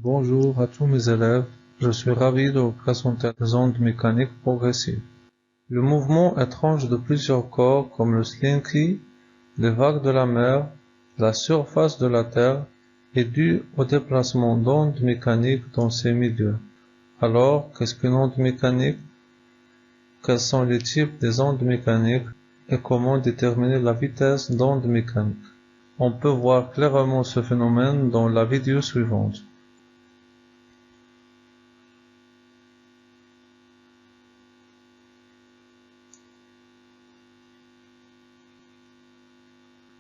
Bonjour à tous mes élèves, je suis ravi de vous présenter les ondes mécaniques progressives. Le mouvement étrange de plusieurs corps comme le slinky, les vagues de la mer, la surface de la Terre est dû au déplacement d'ondes mécaniques dans ces milieux. Alors, qu'est-ce qu'une onde mécanique? Quels sont les types des ondes mécaniques et comment déterminer la vitesse d'onde mécanique? On peut voir clairement ce phénomène dans la vidéo suivante.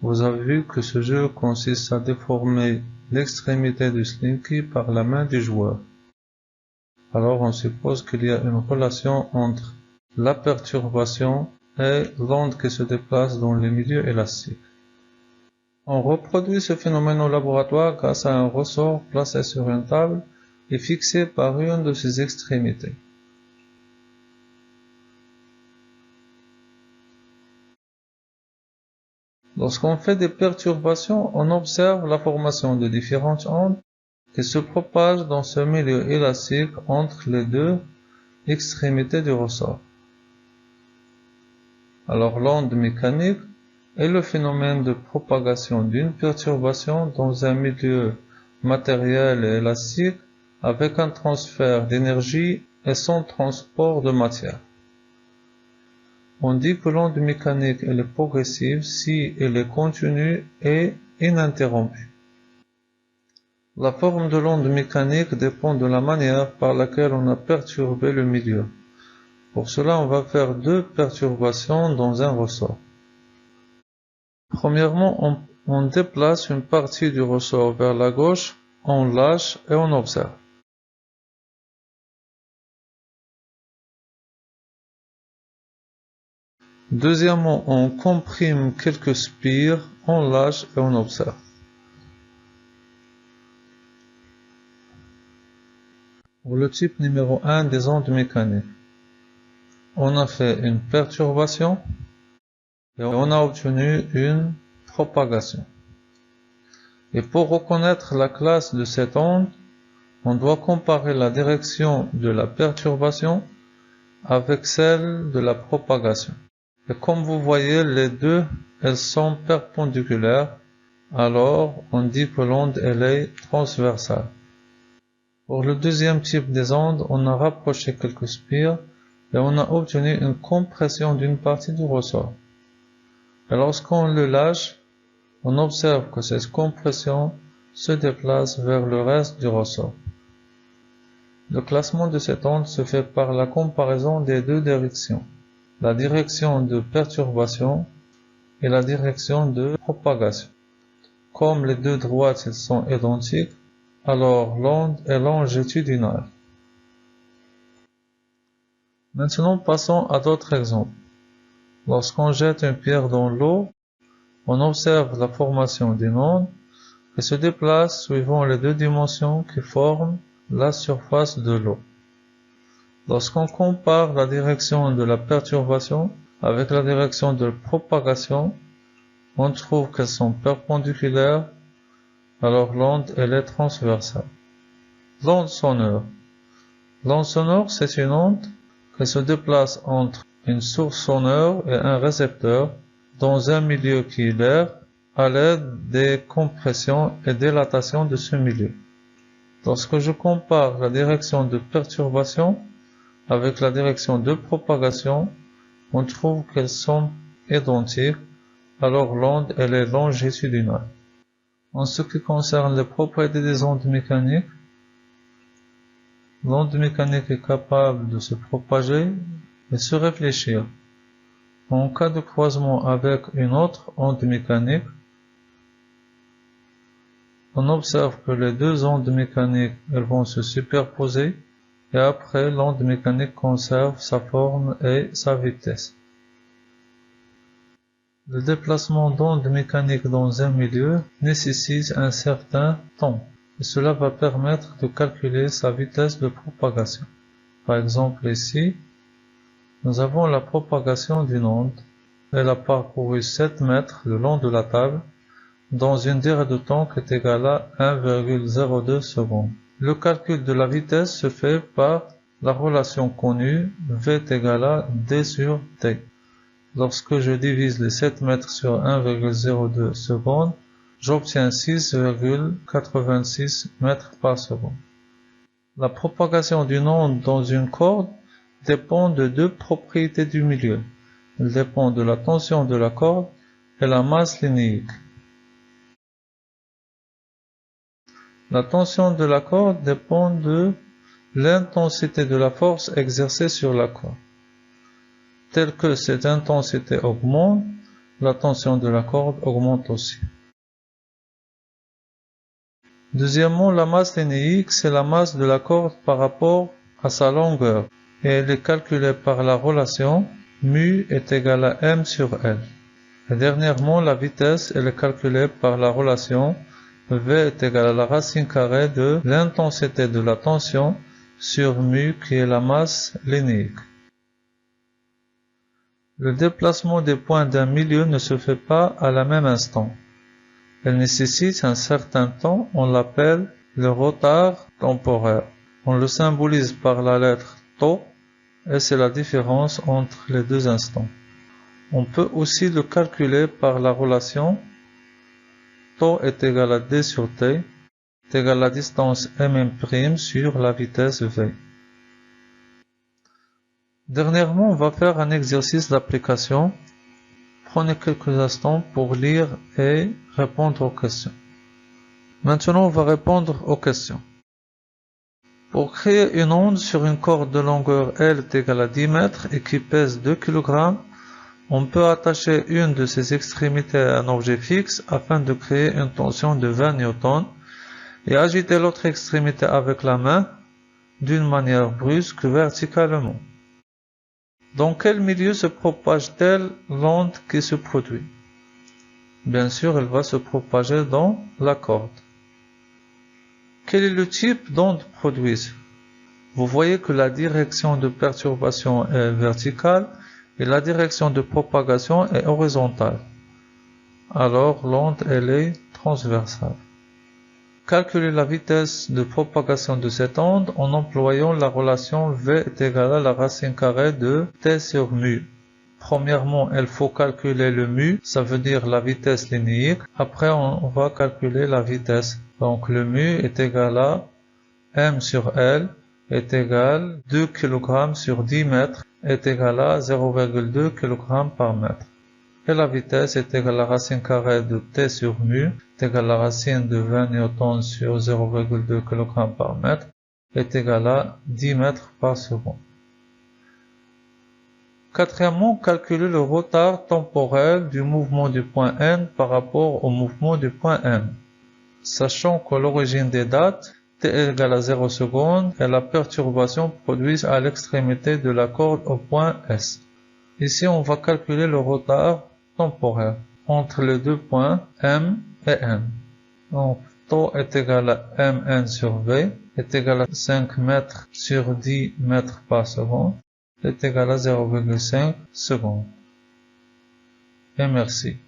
Vous avez vu que ce jeu consiste à déformer l'extrémité du slinky par la main du joueur. Alors on suppose qu'il y a une relation entre la perturbation et l'onde qui se déplace dans les milieux élastiques. On reproduit ce phénomène au laboratoire grâce à un ressort placé sur une table et fixé par une de ses extrémités. Lorsqu'on fait des perturbations, on observe la formation de différentes ondes qui se propagent dans ce milieu élastique entre les deux extrémités du ressort. Alors l'onde mécanique est le phénomène de propagation d'une perturbation dans un milieu matériel et élastique avec un transfert d'énergie et sans transport de matière. On dit que l'onde mécanique elle est progressive si elle est continue et ininterrompue. La forme de l'onde mécanique dépend de la manière par laquelle on a perturbé le milieu. Pour cela, on va faire deux perturbations dans un ressort. Premièrement, on déplace une partie du ressort vers la gauche, on lâche et on observe. Deuxièmement, on comprime quelques spires, on lâche et on observe. Pour le type numéro 1 des ondes mécaniques, on a fait une perturbation et on a obtenu une propagation. Et pour reconnaître la classe de cette onde, on doit comparer la direction de la perturbation avec celle de la propagation. Et comme vous voyez, les deux, elles sont perpendiculaires, alors on dit que l'onde elle est transversale. Pour le deuxième type des ondes, on a rapproché quelques spires et on a obtenu une compression d'une partie du ressort. Et lorsqu'on le lâche, on observe que cette compression se déplace vers le reste du ressort. Le classement de cette onde se fait par la comparaison des deux directions, la direction de perturbation et la direction de propagation. Comme les deux droites sont identiques, alors l'onde est longitudinale. Maintenant passons à d'autres exemples. Lorsqu'on jette une pierre dans l'eau, on observe la formation d'une onde qui se déplace suivant les deux dimensions qui forment la surface de l'eau. Lorsqu'on compare la direction de la perturbation avec la direction de propagation, on trouve qu'elles sont perpendiculaires, alors l'onde elle est transversale. L'onde sonore. L'onde sonore, c'est une onde qui se déplace entre une source sonore et un récepteur dans un milieu qui est l'air à l'aide des compressions et dilatations de ce milieu. Lorsque je compare la direction de perturbation avec la direction de propagation, on trouve qu'elles sont identiques, alors l'onde elle est longitudinale. En ce qui concerne les propriétés des ondes mécaniques, l'onde mécanique est capable de se propager et se réfléchir. En cas de croisement avec une autre onde mécanique, on observe que les deux ondes mécaniques elles vont se superposer et après l'onde mécanique conserve sa forme et sa vitesse. Le déplacement d'ondes mécaniques dans un milieu nécessite un certain temps et cela va permettre de calculer sa vitesse de propagation. Par exemple ici, nous avons la propagation d'une onde. Elle a parcouru 7 mètres le long de la table dans une durée de temps qui est égale à 1,02 secondes. Le calcul de la vitesse se fait par la relation connue v est égal à d sur t. Lorsque je divise les 7 mètres sur 1,02 secondes, j'obtiens 6,86 mètres par seconde. La propagation d'une onde dans une corde dépend de deux propriétés du milieu. Elle dépend de la tension de la corde et la masse linéique. La tension de la corde dépend de l'intensité de la force exercée sur la corde. Tel que cette intensité augmente, la tension de la corde augmente aussi. Deuxièmement, la masse linéique, c'est la masse de la corde par rapport à sa longueur, et elle est calculée par la relation mu est égal à m sur L. Et dernièrement, la vitesse, elle est calculée par la relation v est égal à la racine carrée de l'intensité de la tension sur mu qui est la masse linéique. Le déplacement des points d'un milieu ne se fait pas à la même instant. Elle nécessite un certain temps, on l'appelle le retard temporaire. On le symbolise par la lettre τ et c'est la différence entre les deux instants. On peut aussi le calculer par la relation τ est égal à d sur t est égal à la distance mm' sur la vitesse v. Dernièrement, on va faire un exercice d'application. Prenez quelques instants pour lire et répondre aux questions. Maintenant, on va répondre aux questions. Pour créer une onde sur une corde de longueur L est égale à 10 mètres et qui pèse 2 kg, on peut attacher une de ses extrémités à un objet fixe afin de créer une tension de 20 newtons et agiter l'autre extrémité avec la main d'une manière brusque verticalement. Dans quel milieu se propage-t-elle l'onde qui se produit? Bien sûr, elle va se propager dans la corde. Quel est le type d'onde produite? Vous voyez que la direction de perturbation est verticale et la direction de propagation est horizontale. Alors l'onde elle est transversale. Calculer la vitesse de propagation de cette onde en employant la relation v est égal à la racine carrée de t sur mu. Premièrement, il faut calculer le mu, ça veut dire la vitesse linéique. Après, on va calculer la vitesse. Donc le mu est égal à m sur L est égal à 2 kg sur 10 mètres est égal à 0,2 kg par mètre. Et la vitesse est égale à la racine carrée de t sur mu est égale à la racine de 20 newtons sur 0,2 kg par mètre est égale à 10 mètres par seconde. Quatrièmement, calculer le retard temporel du mouvement du point N par rapport au mouvement du point M. Sachant que l'origine des dates, t égale à 0 secondes, et la perturbation produite à l'extrémité de la corde au point S. Ici, on va calculer le retard temporaire entre les deux points M et N. Donc, τ est égal à mn sur v est égal à 5 mètres sur 10 mètres par seconde est égal à 0,5 secondes. Et merci.